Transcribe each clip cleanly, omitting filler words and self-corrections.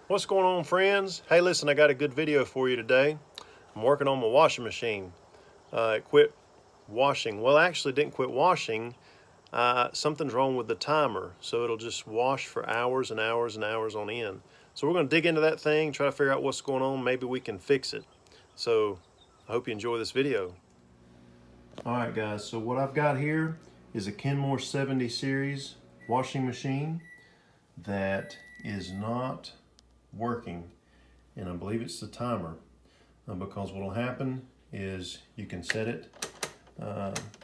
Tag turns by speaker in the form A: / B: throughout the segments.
A: What's going on, friends? Hey, listen, I got a good video for you today. I'm working on my washing machine. It quit washing. Well, actually didn't quit washing. Something's wrong with the timer, so it'll just wash for hours and hours and hours on end. So we're going to dig into that thing, try to figure out what's going on. Maybe we can fix it. So I hope you enjoy this video. All right, guys, so what I've got here is a Kenmore 70 series washing machine that is not working, and I believe it's the timer, because what will happen is you can set it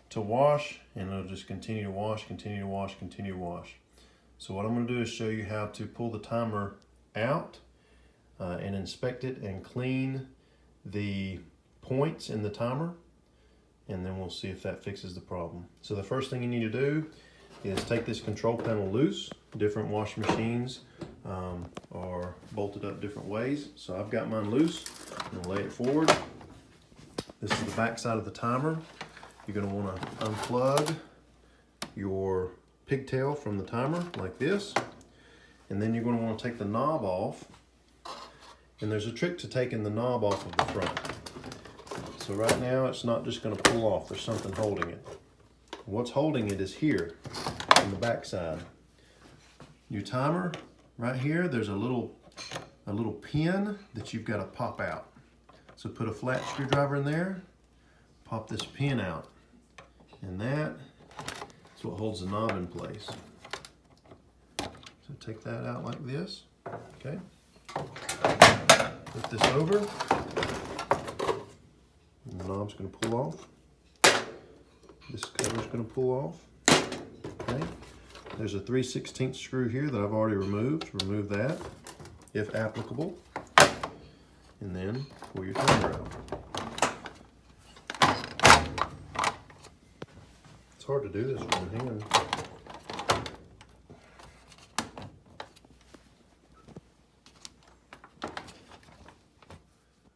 A: to wash, and it'll just continue to wash, continue to wash, continue to wash. So what I'm going to do is show you how to pull the timer out and inspect it and clean the points in the timer, and then we'll see if that fixes the problem. So the first thing you need to do is take this control panel loose. Different washing machines are bolted up different ways. So I've got mine loose. I'm gonna lay it forward. This is the back side of the timer. You're gonna wanna unplug your pigtail from the timer like this. And then you're gonna wanna take the knob off. And there's a trick to taking the knob off of the front. So right now it's not just gonna pull off, there's something holding it. What's holding it is here on the back side. Your timer right here, there's a little pin that you've got to pop out. So put a flat screwdriver in there, pop this pin out, and that's what holds the knob in place. So take that out like this, okay? Flip this over, and the knob's going to pull off. This cover's going to pull off, okay? There's a 3/16 screw here that I've already removed. Remove that, if applicable. And then pull your timer out. It's hard to do this with one hand.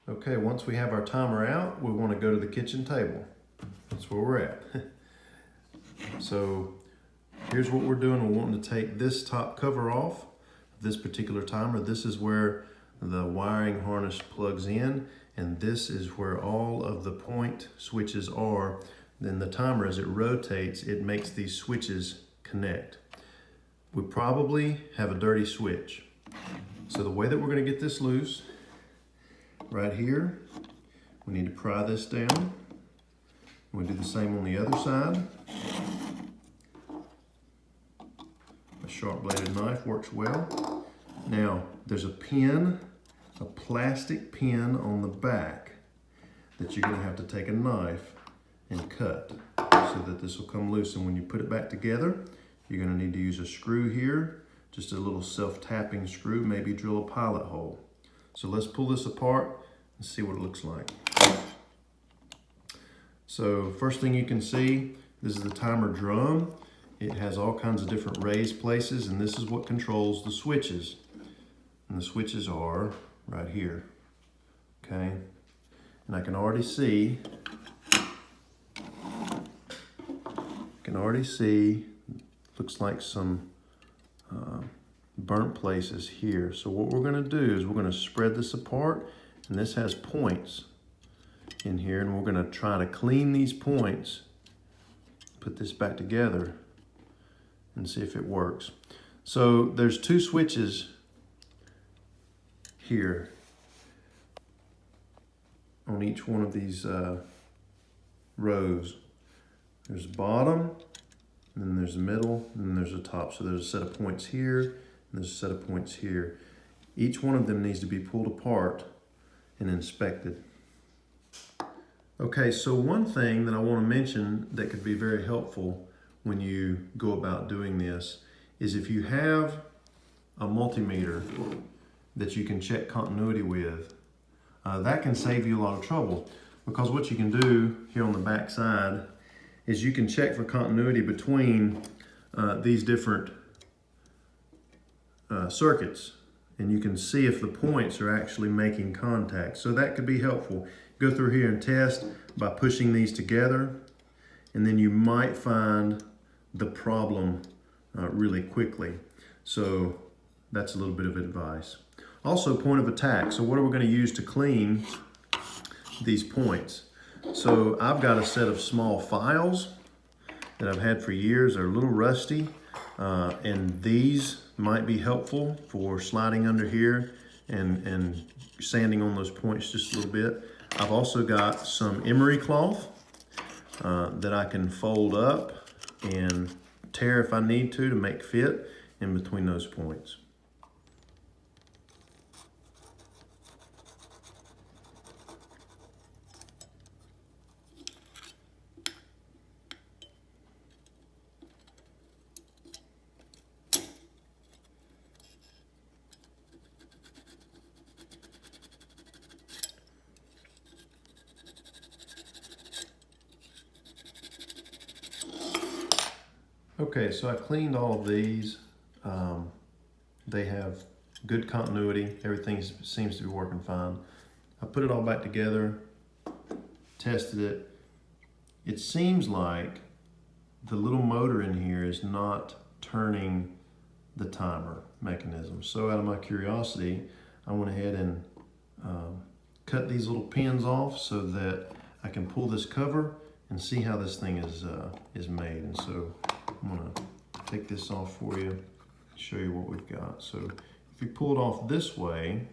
A: Okay, once we have our timer out, we want to go to the kitchen table. That's where we're at. So here's what we're doing. We're wanting to take this top cover off this particular timer. This is where the wiring harness plugs in, and this is where all of the point switches are. Then the timer, as it rotates, it makes these switches connect. We probably have a dirty switch. So the way that we're going to get this loose, right here, we need to pry this down. We do the same on the other side. Sharp bladed knife works well. Now there's a pin, a plastic pin on the back that you're going to have to take a knife and cut so that this will come loose, and when you put it back together you're going to need to use a screw here, just a little self-tapping screw, maybe drill a pilot hole. So let's pull this apart and see what it looks like. So first thing you can see, this is the timer drum. It has all kinds of different raised places, and this is what controls the switches. And the switches are right here, okay? And I can already see, looks like some burnt places here. So what we're gonna do is we're gonna spread this apart, and this has points in here, and we're gonna try to clean these points, put this back together, and see if it works. So there's two switches here on each one of these rows. There's the bottom, and then there's the middle, and then there's the top. So there's a set of points here, and there's a set of points here. Each one of them needs to be pulled apart and inspected. Okay, so one thing that I want to mention that could be very helpful when you go about doing this is if you have a multimeter that you can check continuity with, that can save you a lot of trouble, because what you can do here on the back side is you can check for continuity between these different circuits, and you can see if the points are actually making contact. So that could be helpful. Go through here and test by pushing these together, and then you might find the problem really quickly. So that's a little bit of advice. Also, point of attack. So what are we going to use to clean these points? So I've got a set of small files that I've had for years. They're a little rusty, and these might be helpful for sliding under here and sanding on those points just a little bit. I've also got some emery cloth that I can fold up and tear if I need to make fit in between those points. Okay, so I cleaned all of these. They have good continuity. Everything seems to be working fine. I put it all back together, tested it. It seems like the little motor in here is not turning the timer mechanism. So out of my curiosity, I went ahead and cut these little pins off so that I can pull this cover and see how this thing is made. And so I'm gonna take this off for you, show you what we've got. So if you pull it off this way,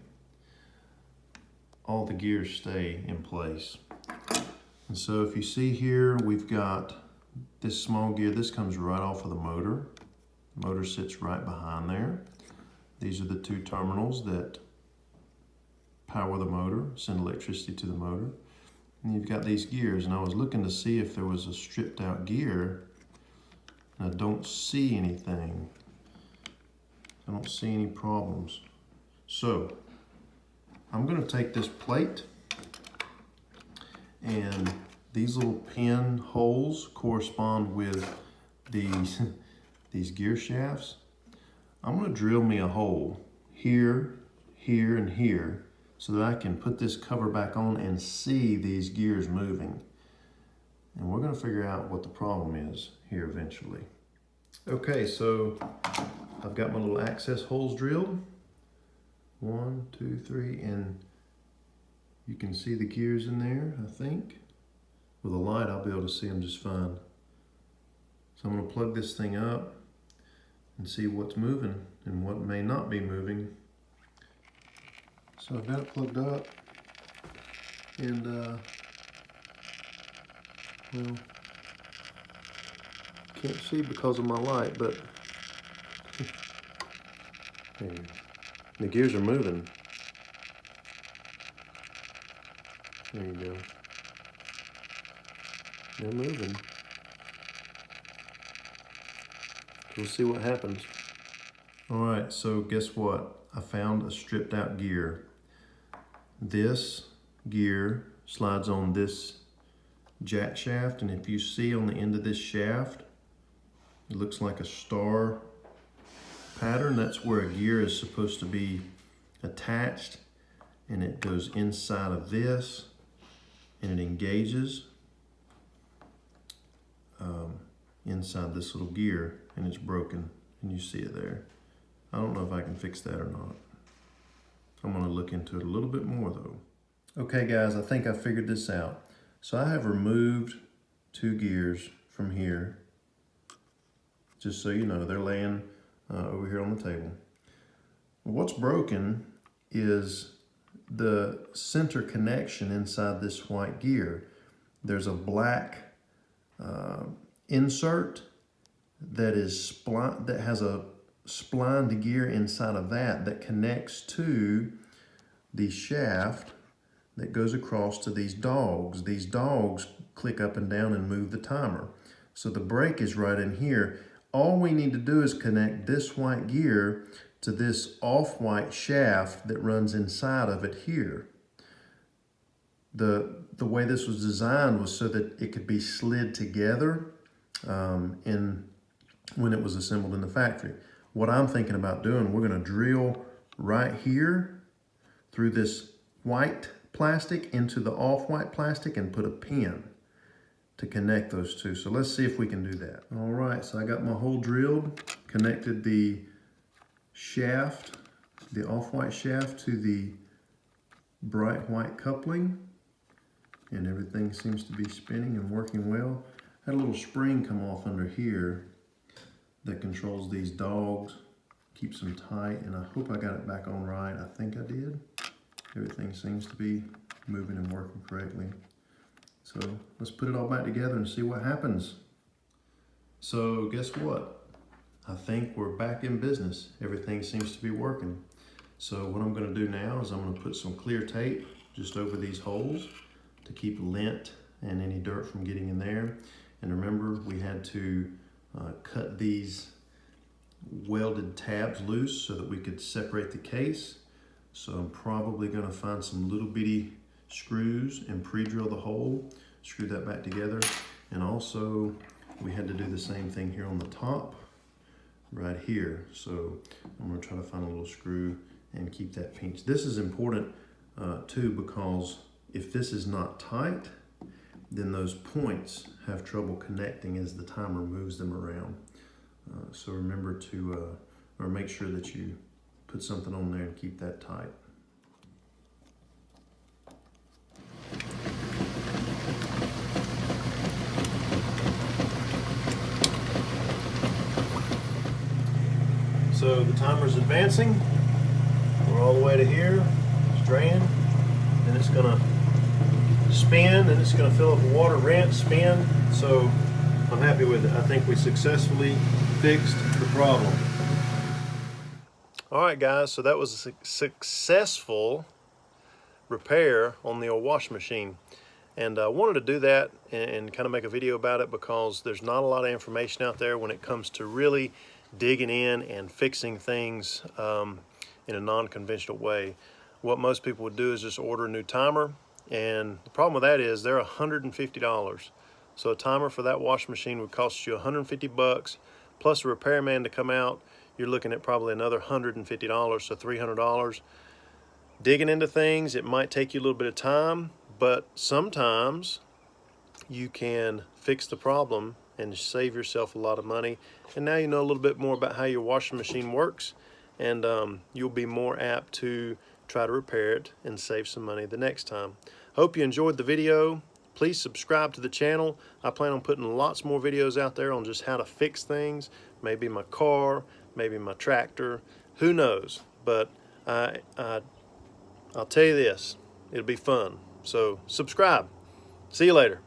A: all the gears stay in place. And so if you see here, we've got this small gear. This comes right off of the motor. The motor sits right behind there. These are the two terminals that power the motor, send electricity to the motor. And you've got these gears, and I was looking to see if there was a stripped out gear, and I don't see anything. I don't see any problems. So I'm going to take this plate, and these little pin holes correspond with these these gear shafts. I'm going to drill me a hole here, here, and here so that I can put this cover back on and see these gears moving. And we're going to figure out what the problem is here eventually. Okay, so I've got my little access holes drilled. 1, 2, 3, and you can see the gears in there, I think. With a light, I'll be able to see them just fine. So I'm going to plug this thing up and see what's moving and what may not be moving. So I've got it plugged up, and well, can't see because of my light, but the gears are moving. There you go. They're moving. We'll see what happens. All right, so guess what? I found a stripped out gear. This gear slides on this jack shaft, and if you see on the end of this shaft, it looks like a star pattern. That's where a gear is supposed to be attached, and it goes inside of this, and it engages inside this little gear, and it's broken, and you see it there. I don't know if I can fix that or not. I'm going to look into it a little bit more though. Okay guys, I think I figured this out. So I have removed 2 gears from here. Just so you know, they're laying over here on the table. What's broken is the center connection inside this white gear. There's a black insert that has a splined gear inside of that connects to the shaft that goes across to these dogs. These dogs click up and down and move the timer. So the brake is right in here. All we need to do is connect this white gear to this off-white shaft that runs inside of it here. The way this was designed was so that it could be slid together when it was assembled in the factory. What I'm thinking about doing, we're going to drill right here through this white plastic into the off-white plastic and put a pin to connect those two. So let's see if we can do that. All right, so I got my hole drilled, connected the shaft the off-white shaft to the bright white coupling, and everything seems to be spinning and working well. Had a little spring come off under here that controls these dogs, keeps them tight, and I hope I got it back on right. I think I did. Everything seems to be moving and working correctly. So let's put it all back together and see what happens. So guess what? I think we're back in business. Everything seems to be working. So what I'm going to do now is I'm going to put some clear tape just over these holes to keep lint and any dirt from getting in there. And remember, we had to cut these welded tabs loose so that we could separate the case. So I'm probably going to find some little bitty screws and pre-drill the hole, screw that back together. And also we had to do the same thing here on the top right here. So I'm going to try to find a little screw and keep that pinched. This is important too, because if this is not tight, then those points have trouble connecting as the timer moves them around. So remember to, or make sure that you put something on there and keep that tight. So the timer's advancing. We're all the way to here. It's draining. Then it's gonna spin, and it's gonna fill up with water, rinse, spin. So I'm happy with it. I think we successfully fixed the problem. All right, guys, so that was a successful repair on the old washing machine. And I wanted to do that and kind of make a video about it because there's not a lot of information out there when it comes to really digging in and fixing things in a non-conventional way. What most people would do is just order a new timer, and the problem with that is they're $150. So a timer for that washing machine would cost you 150 bucks plus a repairman to come out. You're looking at probably another $150, so $300. Digging into things, it might take you a little bit of time, but sometimes you can fix the problem and save yourself a lot of money. And now you know a little bit more about how your washing machine works, and you'll be more apt to try to repair it and save some money the next time. Hope you enjoyed the video. Please subscribe to the channel. I plan on putting lots more videos out there on just how to fix things. Maybe my car, maybe my tractor, who knows? But I'll tell you this, it'll be fun. So subscribe. See you later.